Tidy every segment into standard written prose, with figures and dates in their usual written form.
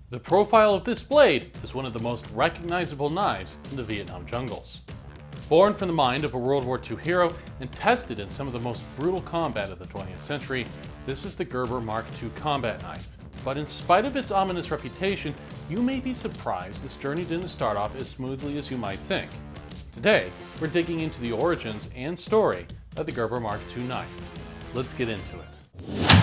The profile of this blade is one of the most recognizable knives in the Vietnam jungles. Born from the mind of a World War II hero and tested in some of the most brutal combat of the 20th century, this is the Gerber Mark II combat knife. But in spite of its ominous reputation, you may be surprised this journey didn't start off as smoothly as you might think. Today, we're digging into the origins and story of the Gerber Mark II knife. Let's get into it.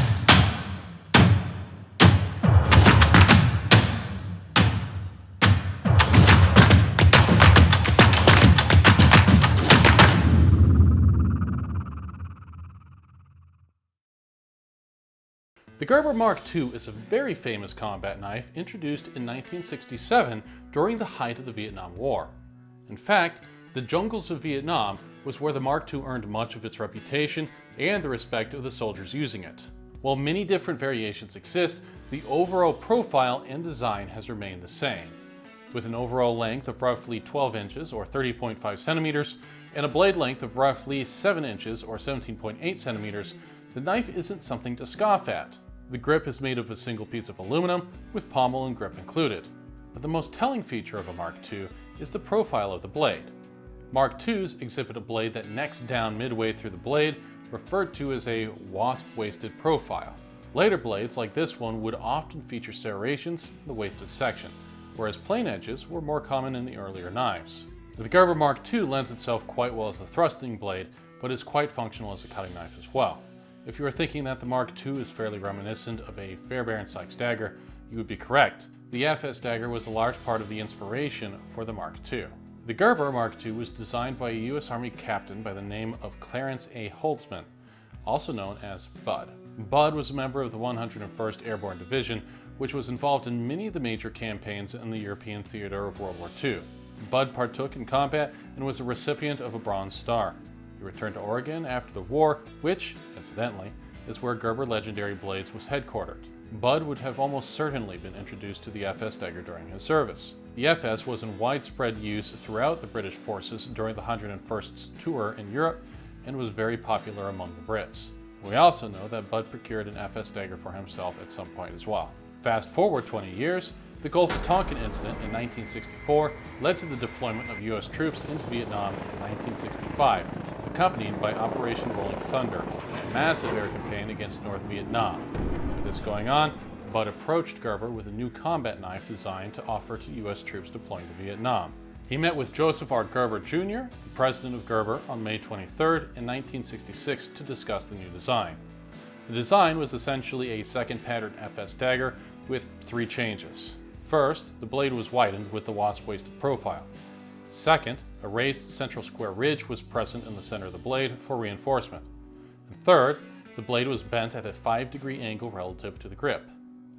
The Gerber Mark II is a very famous combat knife introduced in 1967 during the height of the Vietnam War. In fact, the jungles of Vietnam was where the Mark II earned much of its reputation and the respect of the soldiers using it. While many different variations exist, the overall profile and design has remained the same. With an overall length of roughly 12 inches or 30.5 centimeters and a blade length of roughly 7 inches or 17.8 centimeters, the knife isn't something to scoff at. The grip is made of a single piece of aluminum, with pommel and grip included. But the most telling feature of a Mark II is the profile of the blade. Mark IIs exhibit a blade that necks down midway through the blade, referred to as a wasp-waisted profile. Later blades, like this one, would often feature serrations in the waisted section, whereas plain edges were more common in the earlier knives. The Gerber Mark II lends itself quite well as a thrusting blade, but is quite functional as a cutting knife as well. If you are thinking that the Mark II is fairly reminiscent of a Fairbairn Sykes dagger, you would be correct. The FS dagger was a large part of the inspiration for the Mark II. The Gerber Mark II was designed by a U.S. Army captain by the name of Clarence A. Holtzman, also known as Bud. Bud was a member of the 101st Airborne Division, which was involved in many of the major campaigns in the European theater of World War II. Bud partook in combat and was a recipient of a Bronze Star. He returned to Oregon after the war, which, incidentally, is where Gerber Legendary Blades was headquartered. Bud would have almost certainly been introduced to the FS dagger during his service. The FS was in widespread use throughout the British forces during the 101st's tour in Europe and was very popular among the Brits. We also know that Bud procured an FS dagger for himself at some point as well. Fast forward 20 years, the Gulf of Tonkin incident in 1964 led to the deployment of U.S. troops into Vietnam in 1965, accompanied by Operation Rolling Thunder, a massive air campaign against North Vietnam. With this going on, Bud approached Gerber with a new combat knife designed to offer to U.S. troops deploying to Vietnam. He met with Joseph R. Gerber Jr., the president of Gerber, on May 23rd in 1966 to discuss the new design. The design was essentially a second pattern FS dagger with 3 changes. First, the blade was widened with the wasp-waisted profile. Second, a raised central square ridge was present in the center of the blade for reinforcement. And third, the blade was bent at a 5-degree angle relative to the grip.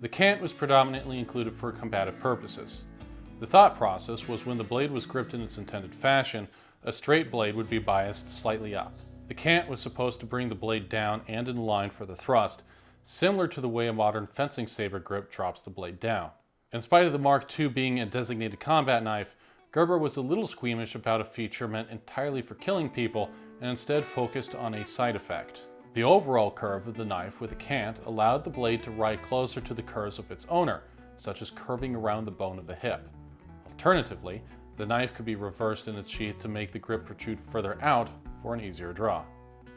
The cant was predominantly included for combative purposes. The thought process was when the blade was gripped in its intended fashion, a straight blade would be biased slightly up. The cant was supposed to bring the blade down and in line for the thrust, similar to the way a modern fencing saber grip drops the blade down. In spite of the Mark II being a designated combat knife, Gerber was a little squeamish about a feature meant entirely for killing people and instead focused on a side effect. The overall curve of the knife with a cant allowed the blade to ride closer to the curves of its owner, such as curving around the bone of the hip. Alternatively, the knife could be reversed in its sheath to make the grip protrude further out for an easier draw.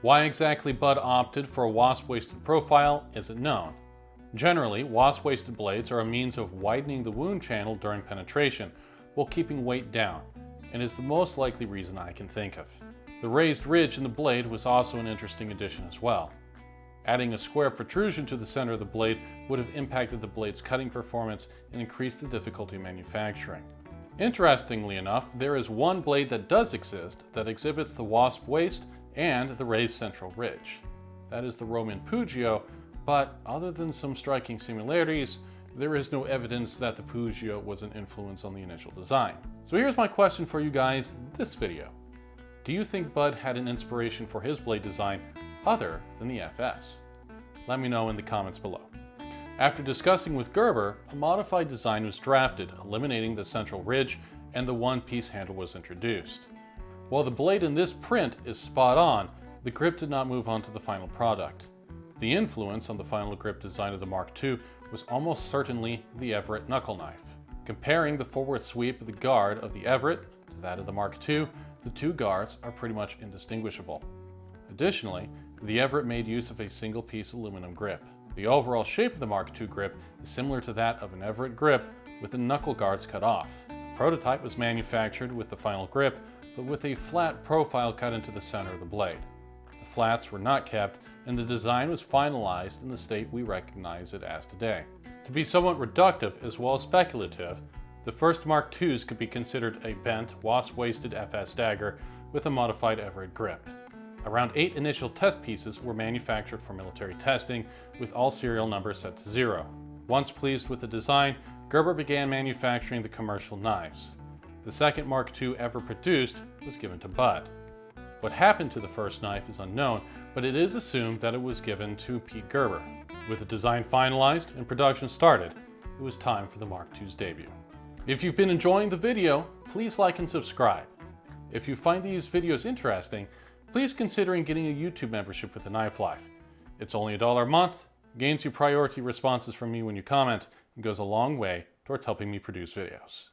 Why exactly Bud opted for a wasp-waisted profile isn't known. Generally, wasp-waisted blades are a means of widening the wound channel during penetration while keeping weight down, and is the most likely reason I can think of. The raised ridge in the blade was also an interesting addition as well. Adding a square protrusion to the center of the blade would have impacted the blade's cutting performance and increased the difficulty manufacturing. Interestingly enough, there is one blade that does exist that exhibits the wasp waist and the raised central ridge. That is the Roman Pugio, but other than some striking similarities, there is no evidence that the Pugio was an influence on the initial design. So here's my question for you guys this video. Do you think Bud had an inspiration for his blade design other than the FS? Let me know in the comments below. After discussing with Gerber, a modified design was drafted, eliminating the central ridge, and the one-piece handle was introduced. While the blade in this print is spot on, the grip did not move on to the final product. The influence on the final grip design of the Mark II was almost certainly the Everett knuckle knife. Comparing the forward sweep of the guard of the Everett to that of the Mark II, the two guards are pretty much indistinguishable. Additionally, the Everett made use of a single-piece aluminum grip. The overall shape of the Mark II grip is similar to that of an Everett grip, with the knuckle guards cut off. The prototype was manufactured with the final grip, but with a flat profile cut into the center of the blade. The flats were not kept, and the design was finalized in the state we recognize it as today. To be somewhat reductive as well as speculative, the first Mark IIs could be considered a bent, wasp-waisted FS dagger with a modified Everett grip. Around 8 initial test pieces were manufactured for military testing, with all serial numbers set to 0. Once pleased with the design, Gerber began manufacturing the commercial knives. The second Mark II ever produced was given to Bud. What happened to the first knife is unknown, but it is assumed that it was given to Pete Gerber. With the design finalized and production started, it was time for the Mark II's debut. If you've been enjoying the video, please like and subscribe. If you find these videos interesting, please consider getting a YouTube membership with The Knife Life. It's only $1 a month, gains you priority responses from me when you comment, and goes a long way towards helping me produce videos.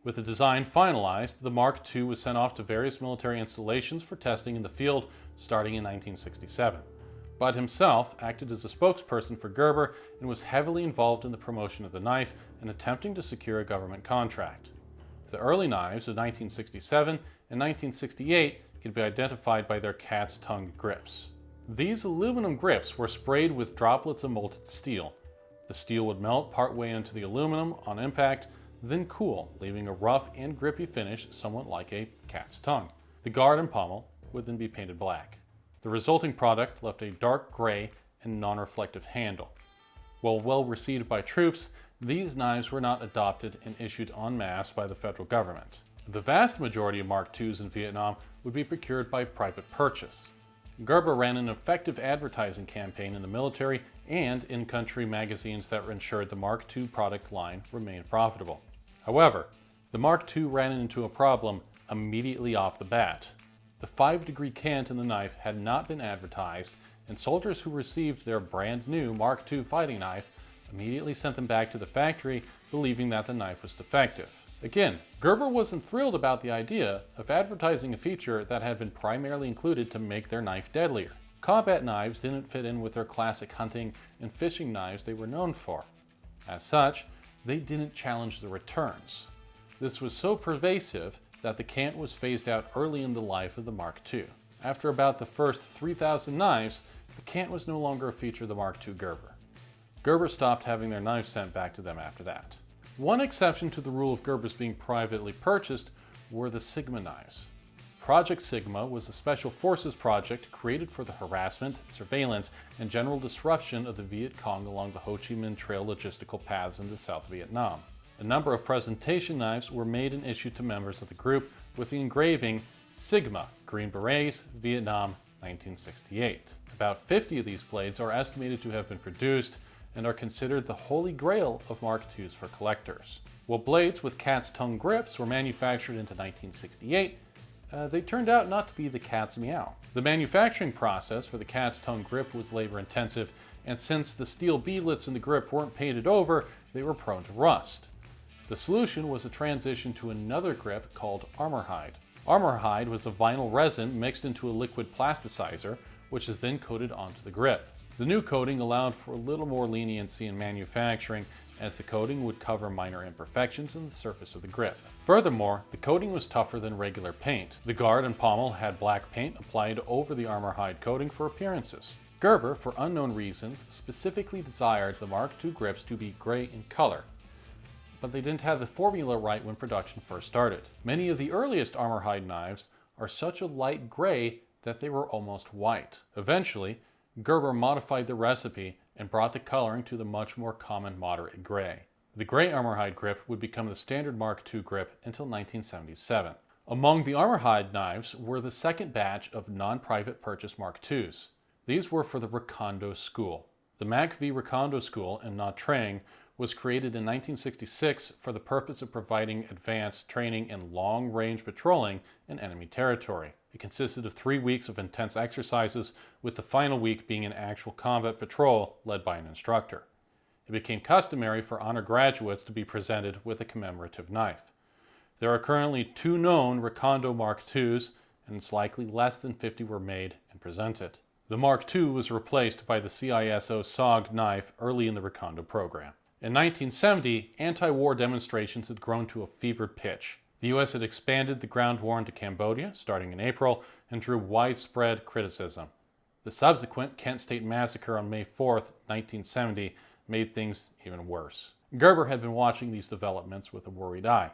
With the design finalized, the Mark II was sent off to various military installations for testing in the field starting in 1967. Bud himself acted as a spokesperson for Gerber and was heavily involved in the promotion of the knife and attempting to secure a government contract. The early knives of 1967 and 1968 can be identified by their cat's tongue grips. These aluminum grips were sprayed with droplets of molten steel. The steel would melt partway into the aluminum on impact, then cool, leaving a rough and grippy finish somewhat like a cat's tongue. The guard and pommel would then be painted black. The resulting product left a dark gray and non-reflective handle. While well received by troops, these knives were not adopted and issued en masse by the federal government. The vast majority of Mark IIs in Vietnam would be procured by private purchase. Gerber ran an effective advertising campaign in the military and in-country magazines that ensured the Mark II product line remained profitable. However, the Mark II ran into a problem immediately off the bat. The 5-degree cant in the knife had not been advertised, and soldiers who received their brand new Mark II fighting knife immediately sent them back to the factory, believing that the knife was defective. Again, Gerber wasn't thrilled about the idea of advertising a feature that had been primarily included to make their knife deadlier. Combat knives didn't fit in with their classic hunting and fishing knives they were known for. As such, they didn't challenge the returns. This was so pervasive that the cant was phased out early in the life of the Mark II. After about the first 3,000 knives, the cant was no longer a feature of the Mark II Gerber. Gerber stopped having their knives sent back to them after that. One exception to the rule of Gerber's being privately purchased were the Sigma knives. Project Sigma was a special forces project created for the harassment, surveillance, and general disruption of the Viet Cong along the Ho Chi Minh Trail logistical paths into South Vietnam. A number of presentation knives were made and issued to members of the group with the engraving Sigma, Green Berets, Vietnam, 1968. About 50 of these blades are estimated to have been produced and are considered the holy grail of Mark IIs for collectors. While blades with cat's tongue grips were manufactured into 1968, they turned out not to be the cat's meow. The manufacturing process for the cat's tongue grip was labor intensive, and since the steel beadlets in the grip weren't painted over, they were prone to rust. The solution was a transition to another grip called Armor Hide. Armor Hide was a vinyl resin mixed into a liquid plasticizer, which is then coated onto the grip. The new coating allowed for a little more leniency in manufacturing, as the coating would cover minor imperfections in the surface of the grip. Furthermore, the coating was tougher than regular paint. The guard and pommel had black paint applied over the Armor Hide coating for appearances. Gerber, for unknown reasons, specifically desired the Mark II grips to be gray in color, but they didn't have the formula right when production first started. Many of the earliest Armor Hide knives are such a light gray that they were almost white. Eventually, Gerber modified the recipe and brought the coloring to the much more common moderate gray. The gray Armor Hide grip would become the standard Mark II grip until 1977. Among the Armor Hide knives were the second batch of non-private purchase Mark IIs. These were for the Recondo School. The Mac V Recondo School in Nha Trang was created in 1966 for the purpose of providing advanced training in long-range patrolling in enemy territory. It consisted of 3 weeks of intense exercises, with the final week being an actual combat patrol led by an instructor. It became customary for honor graduates to be presented with a commemorative knife. There are currently 2 known Recondo Mark IIs, and it's likely less than 50 were made and presented. The Mark II was replaced by the CISO SOG knife early in the Recondo program. In 1970, anti-war demonstrations had grown to a fevered pitch. The US had expanded the ground war into Cambodia, starting in April, and drew widespread criticism. The subsequent Kent State Massacre on May 4, 1970, made things even worse. Gerber had been watching these developments with a worried eye.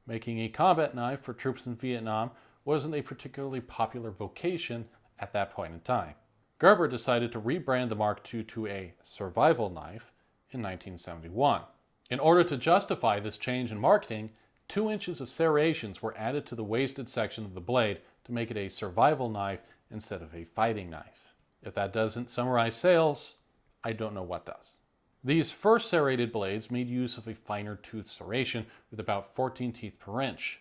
Making a combat knife for troops in Vietnam wasn't a particularly popular vocation at that point in time. Gerber decided to rebrand the Mark II to a survival knife in 1971. In order to justify this change in marketing, 2 inches of serrations were added to the wasted section of the blade to make it a survival knife instead of a fighting knife. If that doesn't summarize sales, I don't know what does. These first serrated blades made use of a finer tooth serration with about 14 teeth per inch.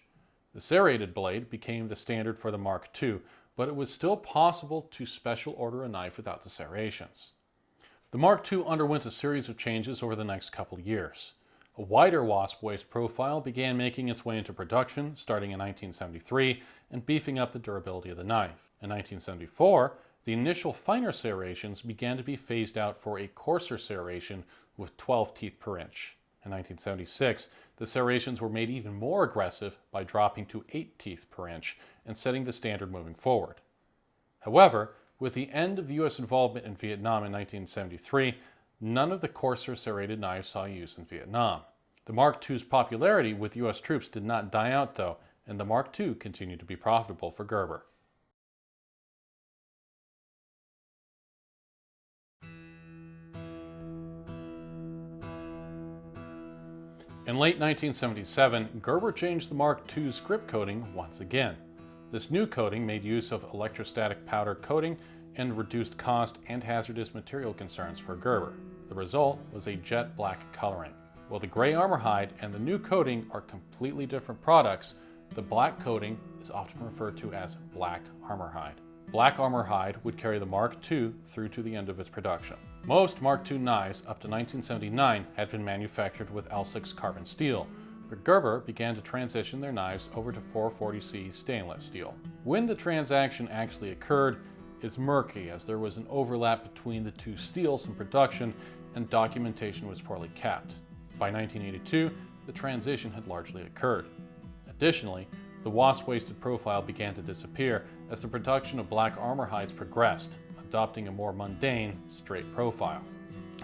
The serrated blade became the standard for the Mark II, but it was still possible to special order a knife without the serrations. The Mark II underwent a series of changes over the next couple years. A wider wasp waist profile began making its way into production starting in 1973 and beefing up the durability of the knife. In 1974, the initial finer serrations began to be phased out for a coarser serration with 12 teeth per inch. In 1976, the serrations were made even more aggressive by dropping to 8 teeth per inch and setting the standard moving forward. However, with the end of the US involvement in Vietnam in 1973, none of the coarser serrated knives saw use in Vietnam. The Mark II's popularity with US troops did not die out though, and the Mark II continued to be profitable for Gerber. In late 1977, Gerber changed the Mark II's grip coating once again. This new coating made use of electrostatic powder coating and reduced cost and hazardous material concerns for Gerber. The result was a jet black coloring. While the gray armor hide and the new coating are completely different products, the black coating is often referred to as black armor hide. Black armor hide would carry the Mark II through to the end of its production. Most Mark II knives up to 1979 had been manufactured with L6 carbon steel, but Gerber began to transition their knives over to 440C stainless steel. When the transaction actually occurred is murky, as there was an overlap between the 2 steels in production and documentation was poorly kept. By 1982, the transition had largely occurred. Additionally, the wasp-waisted profile began to disappear as the production of black armor hides progressed, adopting a more mundane, straight profile.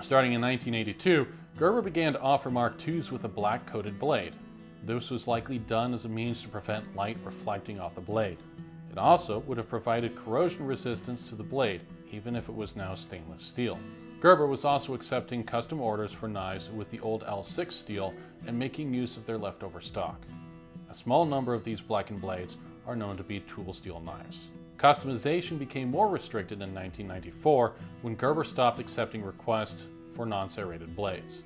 Starting in 1982, Gerber began to offer Mark IIs with a black-coated blade. This was likely done as a means to prevent light reflecting off the blade. It also would have provided corrosion resistance to the blade, even if it was now stainless steel. Gerber was also accepting custom orders for knives with the old L6 steel and making use of their leftover stock. A small number of these blackened blades are known to be tool steel knives. Customization became more restricted in 1994 when Gerber stopped accepting requests for non-serrated blades.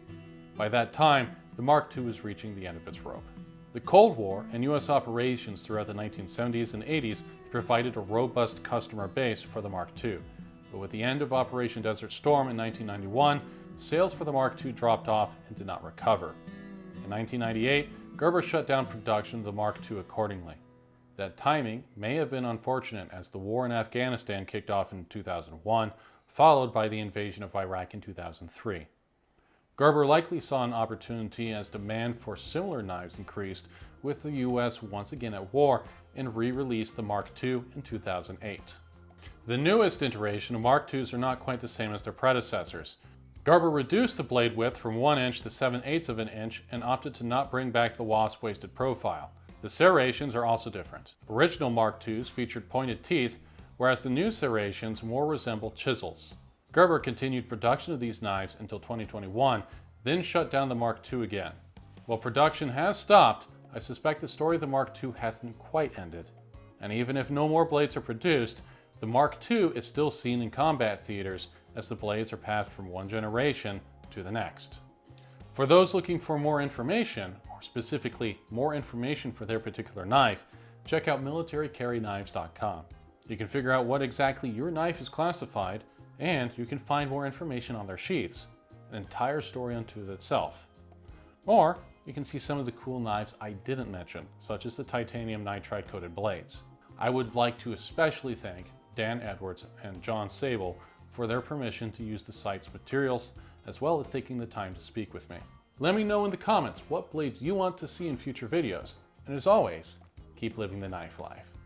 By that time, the Mark II was reaching the end of its rope. The Cold War and US operations throughout the 1970s and 80s provided a robust customer base for the Mark II, but with the end of Operation Desert Storm in 1991, sales for the Mark II dropped off and did not recover. In 1998, Gerber shut down production of the Mark II accordingly. That timing may have been unfortunate as the war in Afghanistan kicked off in 2001, followed by the invasion of Iraq in 2003. Gerber likely saw an opportunity as demand for similar knives increased, with the US once again at war, and re-released the Mark II in 2008. The newest iteration of Mark IIs are not quite the same as their predecessors. Gerber reduced the blade width from 1 inch to 7/8 of an inch and opted to not bring back the wasp-waisted profile. The serrations are also different. Original Mark IIs featured pointed teeth, whereas the new serrations more resemble chisels. Gerber continued production of these knives until 2021, then shut down the Mark II again. While production has stopped, I suspect the story of the Mark II hasn't quite ended. And even if no more blades are produced, the Mark II is still seen in combat theaters as the blades are passed from one generation to the next. For those looking for more information, or specifically more information for their particular knife, check out militarycarryknives.com. You can figure out what exactly your knife is classified, and you can find more information on their sheaths, an entire story unto itself. Or you can see some of the cool knives I didn't mention, such as the titanium nitride coated blades. I would like to especially thank Dan Edwards and John Sable for their permission to use the site's materials, as well as taking the time to speak with me. Let me know in the comments what blades you want to see in future videos, and as always, keep living the knife life.